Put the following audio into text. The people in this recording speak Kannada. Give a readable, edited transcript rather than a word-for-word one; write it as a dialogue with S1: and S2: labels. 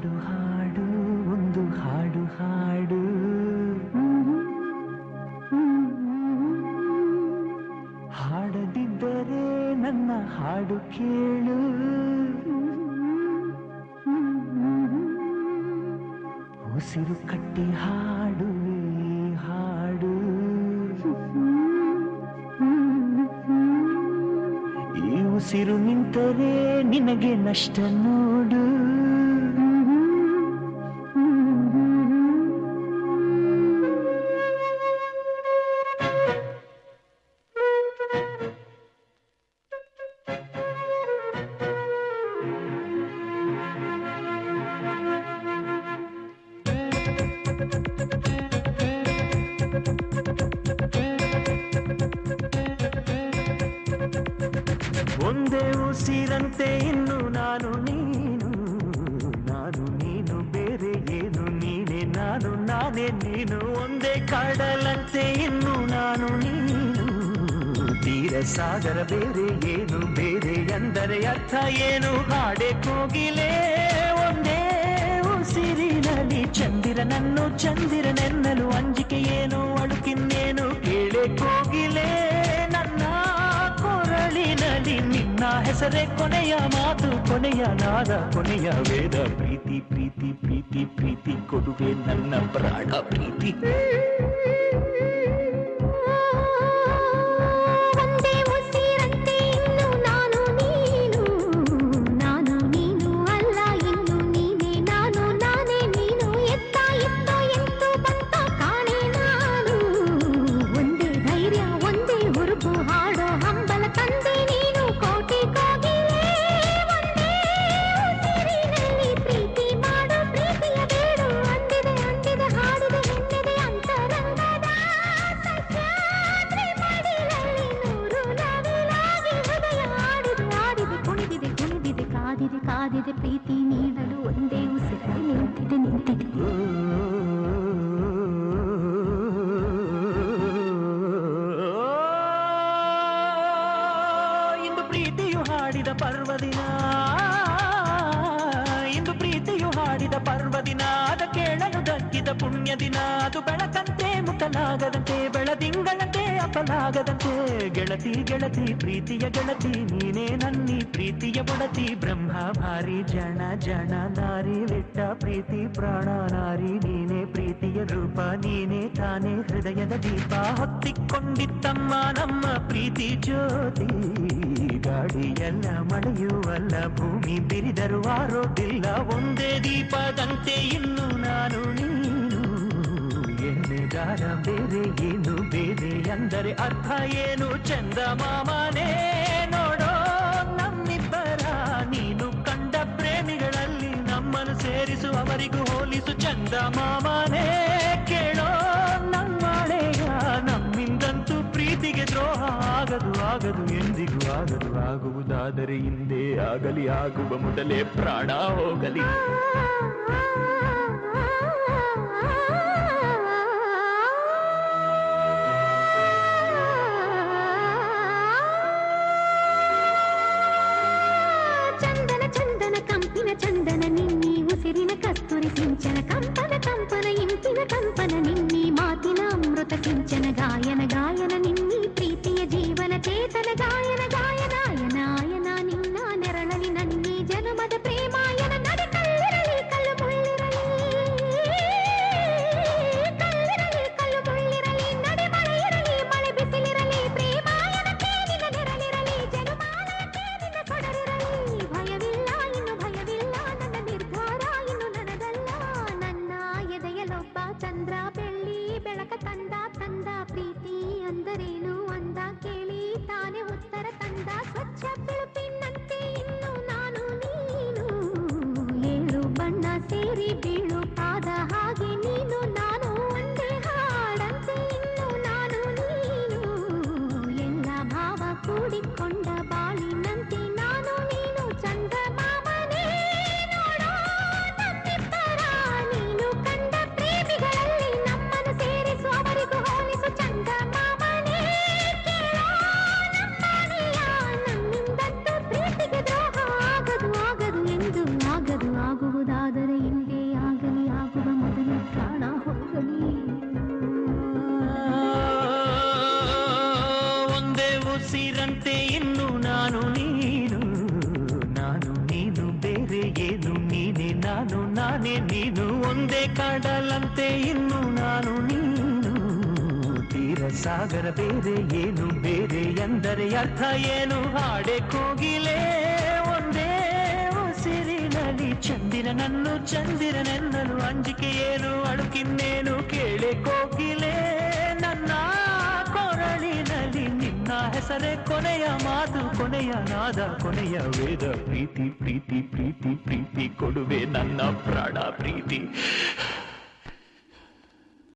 S1: ಹಾಡು ಹಾಡು ಒಂದು ಹಾಡು ಹಾಡು ಹಾಡದಿದ್ದರೆ ನನ್ನ ಹಾಡು ಕೇಳು ಉಸಿರು ಕಟ್ಟಿ ಹಾಡುವೆ ಹಾಡು ಈ ಉಸಿರು ನಿಂತರೆ ನಿನಗೆ ನಷ್ಟ ನೋಡು ಒಂದೇ ಉಸಿರಂತೆ ಇನ್ನು ನಾನು ನೀನು ನಾನು ನೀನು ಬೇರೆ ಏನು ನೀನೆ ನಾನು ನಾನೇ ನೀನು ಒಂದೇ ಕಡಲಂತೆ ಇನ್ನು ನಾನು ನೀನು ತೀರ ಸಾಗರ ಬೇರೆ ಏನು ಬೇರೆ ಎಂದರೆ ಅರ್ಥ ಏನು ಹಾಡೆ ಕೋಗಿಲೆ ಒಂದೇ ಉಸಿರಿನಲ್ಲಿ ಚಂದಿರನನ್ನು ಚಂದಿರನೆನ್ನಲು ಅಂಜಿಕೆ ಏನು ಅಳುಕಿನ್ನೇನು ಕೇಳೆ ಕೋಗಿಲೆ ನನ್ನ ಕೊರಳಿನಲ್ಲಿ ನಿನ್ನ ಹೆಸರೇ ಕೊನೆಯ ಮಾತು ಕೊನೆಯ ನಾದ ಕೊನೆಯ ವೇದ ಪ್ರೀತಿ ಪ್ರೀತಿ ಪ್ರೀತಿ ಪ್ರೀತಿ ಕೊಡುವೆ ನನ್ನ ಪ್ರಾಣ ಪ್ರೀತಿ
S2: ಕಾದಿದೆ ಪ್ರೀತಿ ನೀಡಲು ಒಂದೇ ಉಸಿರಲ್ಲಿ ನಿಂತಿದೆ ನಿಂತಿದೆ
S1: ಇಂದು ಪ್ರೀತಿಯು ಹಾಡಿದ ಪರ್ವದಿನ ಇಂದು ಪ್ರೀತಿಯು ಹಾಡಿದ ಪರ್ವದಿನ ಅದ ಕೇಳಲು ದಕ್ಕಿದ ಪುಣ್ಯ ದಿನ ಅದು ಬೆಳಕಂತೆ ಮುಟ್ಟಲಾಗದಂತೆ ಬೆಳದಿಂಗಳಂತೆ ಅಪಲಾಗದಂತೆ ಗೆಳತಿ ಗೆಳತಿ ಪ್ರೀತಿಯ ಗೆಳತಿ ನೀನೇ ನನ್ನಿ ಪ್ರೀತಿಯ ಬಡತಿ ಬ್ರಹ್ಮ ಭಾರಿ ಜನ ಜನ ನಾರಿ ಲಿಟ್ಟ ಪ್ರೀತಿ ಪ್ರಾಣ ನಾರಿ ನೀನೇ ಪ್ರೀತಿಯ ರೂಪ ನೀನೇ ತಾನೇ ಹೃದಯದ ದೀಪ ಹೊತ್ತಿಕೊಂಡಿತ್ತಮ್ಮ ನಮ್ಮ ಪ್ರೀತಿ ಜ್ಯೋತಿ ಗಾಡಿಯಲ್ಲ ಮಳೆಯುವಲ್ಲ ಭೂಮಿ ಬಿರಿದರು ಆರೋದಿಲ್ಲ ಒಂದೇ ದೀಪದಂತೆ ಇನ್ನು ನಾನು ನೀನು ಎಣ್ಣೆಗಾರ ಬೇರೆ ಏನು ಬೇರೆ ಎಂದರೆ ಅರ್ಥ ಏನು ಚಂದ ಮಾಮನೇ ನೋಡೋ ನಮ್ಮಿಬ್ಬರ ನೀನು ಕಂಡ ಪ್ರೇಮಿಗಳಲ್ಲಿ ನಮ್ಮನ್ನು ಸೇರಿಸು ಅವರಿಗೂ ಹೋಲಿಸು ಚಂದ ಮಾಮನೇ ಕೇಳೋ ನಮ್ಮಳೆಯ ನಮ್ಮಿಂದಂತೂ ಪ್ರೀತಿಗೆ ದ್ರೋಹ ಆಗದು ಆಗದು ಎಂದಿಗೂ ಆಗದು ಆಗುವುದಾದರೆ ಹಿಂದೆ ಆಗಲಿ ಆಗುವ ಮೊದಲೇ ಪ್ರಾಣ ಹೋಗಲಿ
S2: ಚಂದನ ನಿನ್ನಿ ಉಸಿರಿನ ಕಸ್ತೂರಿ ಸಿಂಚನ ಕಂಪನ ಕಂಪನ ಇಂಪಿನ ಕಂಪನ ನಿನ್ನಿ ಮಾತಿನ ಅಮೃತ ಸಿಂಚನ ಗಾಯನ ಗಾಯನ ನಿನ್ನಿ ಪ್ರೀತಿಯ ಜೀವನ ಚೇತನ ಗಾಯನ ಗಾಯನಾಯನ ಆಯನ ನಿನ್ನ ನೆರಳಲಿ ನನ್ನಿ ಜನ್ಮದ ಪ್ರೇಮಾಯನ ನಡೆ ಕಲ್ಲಿರಲಿ ಕಲ್ಲು ಮುಳ್ಳಿರಲಿ ಕಲ್ಲಿರಲಿ ಕಲ್ಲು ಮುಳ್ಳಿರಲಿ ನಡೆ ಮಳೆ ಇರಲಿ ಮಳೆ ಬಿಸಿಲಿರಲಿ ಪ್ರೇಮಾಯನ ತೇನಿನ ನೆರಳಿರಲಿ ಜನುಮಾನ ತೇನಿನ ಕೊಡರಿರಲಿ ಭಯವಿಲ್ಲ ಇನ್ನು ಭಯವಿಲ್ಲ ನನ್ನ ನಿರ್ಧಾರ ಇನ್ನು ನನಗಲ್ಲ ನನ್ನ ಎದೆಯಲೊಬ್ಬ ಚಂದ್ರ ಬೆಳ್ಳಿ ಬೆಳಕ ತಂದ ತಂದ ಪ್ರೀತಿ ಅಂದರೇನು ಅಂದ ಕೇಳಿ ತಾನೇ ಉತ್ತರ ತಂದ ಸ್ವಚ್ಛ ಬಿಳುಪಿನಂತೆ ಇನ್ನು ನಾನು ನೀನು ಏಳು ಬಣ್ಣ ಸೇರಿ ಬೀಳು ಪಾದ ಹಾಗೆ ನೀನು ನಾನು ಒಂದೇ ಹಾಡಂತೆ ಇನ್ನು ನಾನು ನೀನು ಎಲ್ಲ ಭಾವ ಕೂಡಿಕೊಂಡ ಬಾಳಿನಂತೆ ನಾನು ನೀನು ಚಂದ ಮಾಮನೇ ನೋಡೋ ನಮ್ಮಿಬ್ಬರ ನೀನು ಕಂಡ ಪ್ರೇಮಿಗಳಲ್ಲಿ ನಮ್ಮನ್ನು ಸೇರಿಸು ಅವರಿಗೂ ಹೋಲಿಸು ಚಂದ ಮಾಮನೇ ಕೇಳೋ ನಮ್ಮನೆಯ ನಮ್ಮಿಂದಂತೂ ಪ್ರೀತಿಗೆ ದ್ರೋಹ ಆಗದು ಆಗದು ಎಂದು ಆಗದು ಆಗುವುದಾದರೆ ಇನ್ನು
S1: ಕಡಲಂತೆ ಇನ್ನು ನಾನು ನೀನು ತೀರ ಸಾಗರ ಬೇರೆ ಏನು ಬೇರೆ ಎಂದರೆ ಅರ್ಥ ಏನು ಹಾಡೆ ಕೋಗಿಲೆ ಒಂದೇ ಉಸಿರಿನಲ್ಲಿ ಚಂದಿರನೆನ್ನಲು ಅಂಜಿಕೆ ಏನು ಅಳುಕಿನ್ನೇನು ಕೇಳೆ ಕೋಗಿಲೆ ನನ್ನ ಕೊರಳಿನಲ್ಲಿ ನಿನ್ನ ಹೆಸರೇ ಕೊನೆಯ ಮಾತು ಕೊನೆಯ ನಾದ ಕೊನೆಯ ವೇದ ಪ್ರೀತಿ ಪ್ರೀತಿ ಪ್ರೀತಿ ಪ್ರೀತಿ ಕೊಡುವೆ ನನ್ನ ಪ್ರಾಣ ಪ್ರೀತಿ